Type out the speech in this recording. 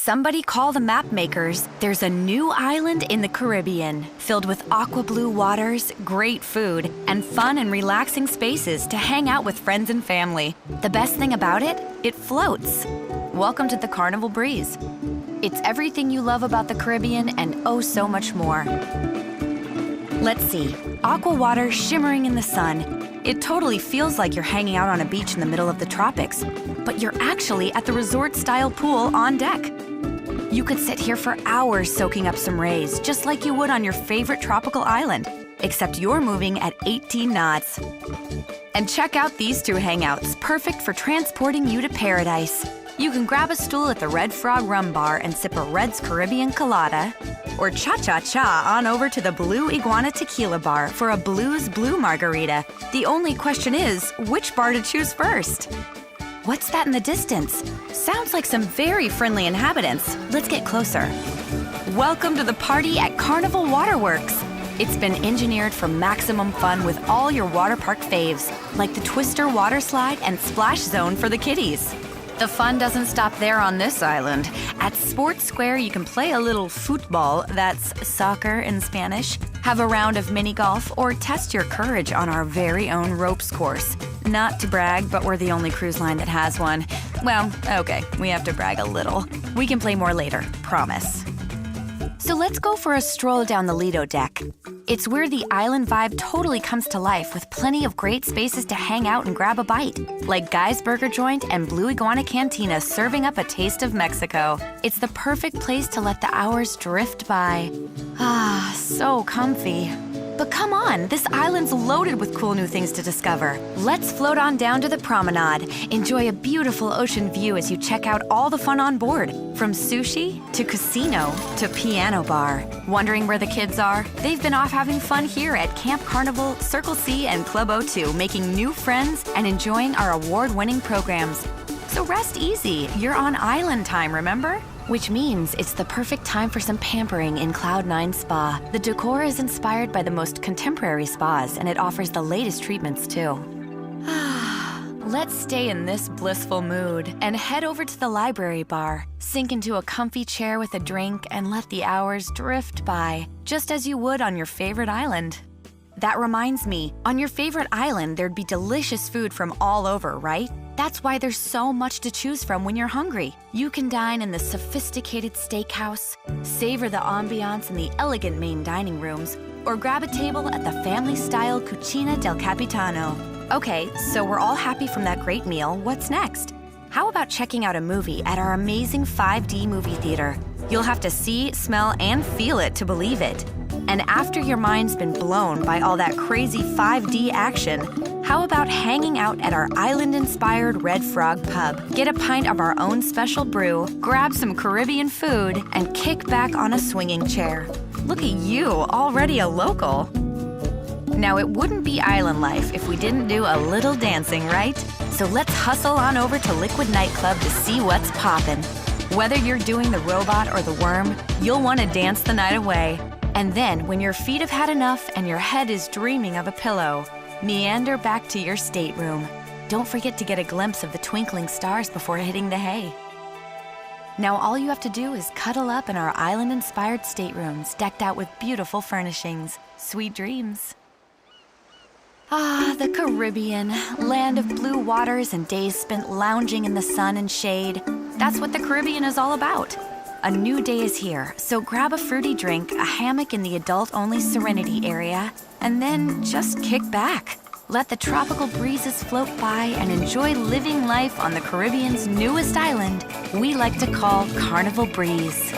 Somebody call the map makers. There's a new island in the Caribbean filled with aqua blue waters, great food, and fun and relaxing spaces to hang out with friends and family. The best thing about it? It floats. Welcome to the Carnival Breeze. It's everything you love about the Caribbean and oh so much more. Let's see. Aqua water shimmering in the sun. It totally feels like you're hanging out on a beach in the middle of the tropics, but you're actually at the resort-style pool on deck. You could sit here for hours soaking up some rays, just like you would on your favorite tropical island, except you're moving at 18 knots. And check out these two hangouts, perfect for transporting you to paradise. You can grab a stool at the Red Frog Rum Bar and sip a Red's Caribbean Colada, or cha-cha-cha on over to the Blue Iguana Tequila Bar for a Blues Blue Margarita. The only question is, which bar to choose first? What's that in the distance? Sounds like some very friendly inhabitants. Let's get closer. Welcome to the party at Carnival Waterworks. It's been engineered for maximum fun with all your water park faves, like the Twister water slide and splash zone for the kiddies. The fun doesn't stop there on this island. At Sports Square, you can play a little football, that's soccer in Spanish, have a round of mini golf, or test your courage on our very own ropes course. Not to brag, but we're the only cruise line that has one. Well, okay, we have to brag a little. We can play more later, promise. So let's go for a stroll down the Lido deck. It's where the island vibe totally comes to life with plenty of great spaces to hang out and grab a bite, like Guy's Burger Joint and Blue Iguana Cantina serving up a taste of Mexico. It's the perfect place to let the hours drift by. Ah, so comfy. But come on, this island's loaded with cool new things to discover. Let's float on down to the promenade. Enjoy a beautiful ocean view as you check out all the fun on board. From sushi, to casino, to piano bar. Wondering where the kids are? They've been off having fun here at Camp Carnival, Circle C, and Club O2, making new friends and enjoying our award-winning programs. So rest easy, you're on island time, remember? Which means it's the perfect time for some pampering in Cloud9 Spa. The decor is inspired by the most contemporary spas, and it offers the latest treatments too. Let's stay in this blissful mood and head over to the library bar. Sink into a comfy chair with a drink and let the hours drift by, just as you would on your favorite island. That reminds me, on your favorite island, there'd be delicious food from all over, right? That's why there's so much to choose from when you're hungry. You can dine in the sophisticated steakhouse, savor the ambiance in the elegant main dining rooms, or grab a table at the family-style Cucina del Capitano. Okay, so we're all happy from that great meal. What's next? How about checking out a movie at our amazing 5D movie theater? You'll have to see, smell, and feel it to believe it. And after your mind's been blown by all that crazy 5D action, how about hanging out at our island-inspired Red Frog Pub? Get a pint of our own special brew, grab some Caribbean food, and kick back on a swinging chair. Look at you, already a local. Now, it wouldn't be island life if we didn't do a little dancing, right? So let's hustle on over to Liquid Nightclub to see what's poppin'. Whether you're doing the robot or the worm, you'll want to dance the night away. And then, when your feet have had enough and your head is dreaming of a pillow, meander back to your stateroom. Don't forget to get a glimpse of the twinkling stars before hitting the hay. Now all you have to do is cuddle up in our island-inspired staterooms, decked out with beautiful furnishings. Sweet dreams. Ah, the Caribbean, land of blue waters and days spent lounging in the sun and shade. That's what the Caribbean is all about. A new day is here, so grab a fruity drink, a hammock in the adult-only Serenity area, and then just kick back. Let the tropical breezes float by and enjoy living life on the Caribbean's newest island, we like to call Carnival Breeze.